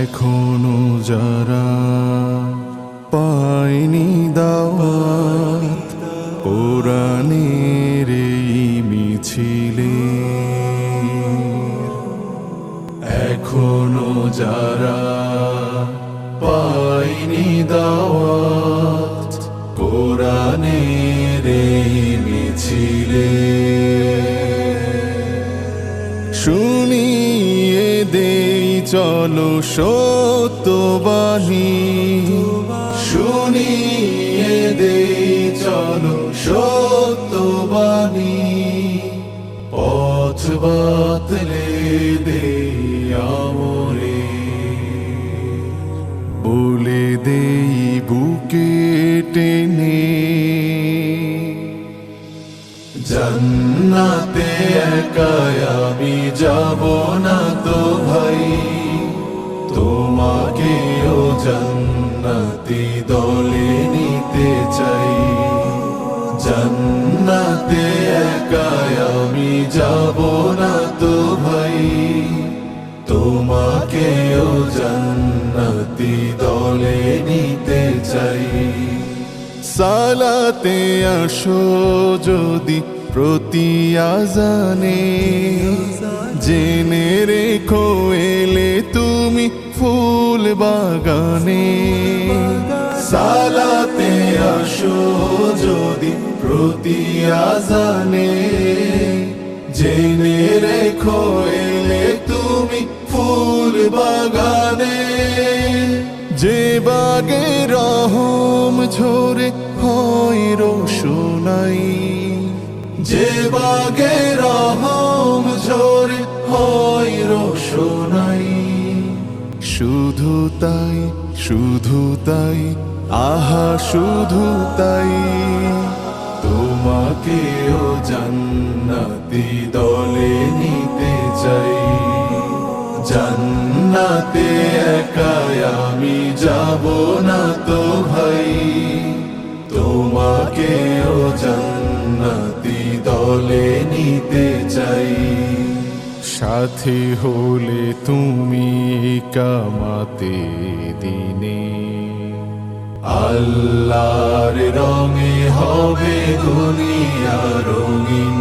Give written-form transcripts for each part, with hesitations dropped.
এখনো যারা পায়নি দাওয়াত কোরআনের এই মিছিলে, এখনো যারা পায়নি দাওয়াত কোরআনের এই মিছিলে, শুনিয়ে দেই চলো সত্যবাণী, শুনিয়ে দেই চলো সত্যবাণী, পথ বাতলে দেই আমরে, বলে দেই বুকে টেনে জান্নাতে একা আমি যাব না তো ভাই, তোমাকেও জান্নাতি দলে নিতে চাই। জান্নাতে একা আমি যাব না তো ভাই, তোমাকেও জান্নাতি দলে নিতে চাই। সালাতে আসো যদি প্রতি আজানে, জেনে রেখো এলে তুমি ফুল বাগানে। সালাতে আসো যদি প্রতি আজানে, জেনে রেখো এলে তুমি ফুল বাগানে। যে বাগে রহম ঝরে হয় রোশনাই, যে বাগে রহম ঝরে হয় রোশনাই। শুধু তাই, শুধু তাই, আহা শুধু তাই, তোমাকেও জান্নাতি দলে নিতে চাই। জান্নাতে একা আমি যাব না তো ভাই, তোমাকেও জান্নাতি দলে নিতে চাই। সাথে হলে তুমি কামাতে দিনে, আল্লাহর রঙে হবে দুনিয়া রঙিন।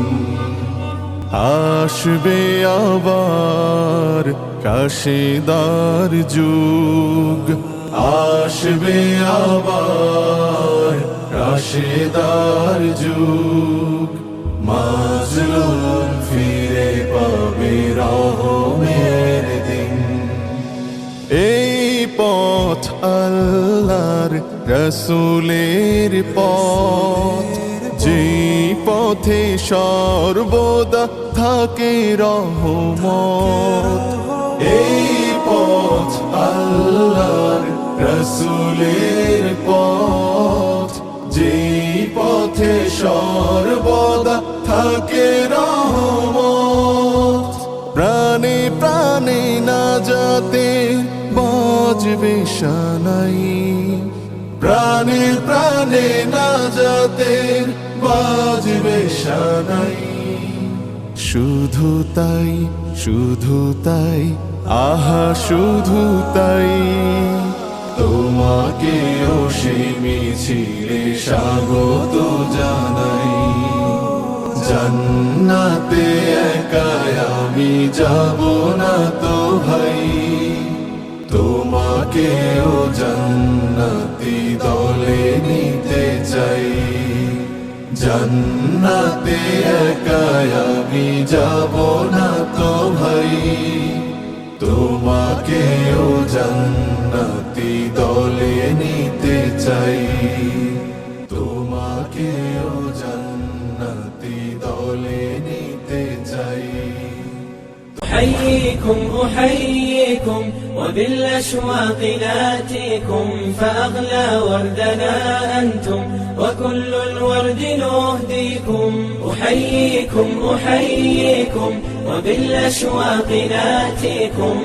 আসবে আবার কাশেদার যুগ, আসবে আবার কাশেদার যুগ। মাজলুম ফিরে পাবে রহমের দিন। এই পথ আল্লাহর রাসূলের পথ, যেই পথে সর্বদা থাকে রহমত। এই পথ আল্লাহর রাসূলের পথ, যেই পথে সর্বদা থাকে রহমত। প্রাণে প্রাণে নাজাতে বাজবে শানাই, প্রাণে প্রাণে নাজাতে বাজবে শানাই। শুধু তাই, শুধু তাই, আহা শুধু তাই, তোমাকেও সে মিছিলে স্বাগত জানাই। জান্নাতে একা আমি যাব না তো ভাই, তোমাকেও জান্নাতি দলে নিতে চাই। জান্নাতে একা আমি যাব না তো ভাই, তোমাকেও জান্নাতি দলে নিতে চাই। তোমাকেও জান্নাতি দলে নিতে চাই। أحييكم أحييكم وبالأشواق ناتيكم، فأغلى وردنا أنتم وكل الورد نهديكم. أحييكم أحييكم وبالأشواق ناتيكم.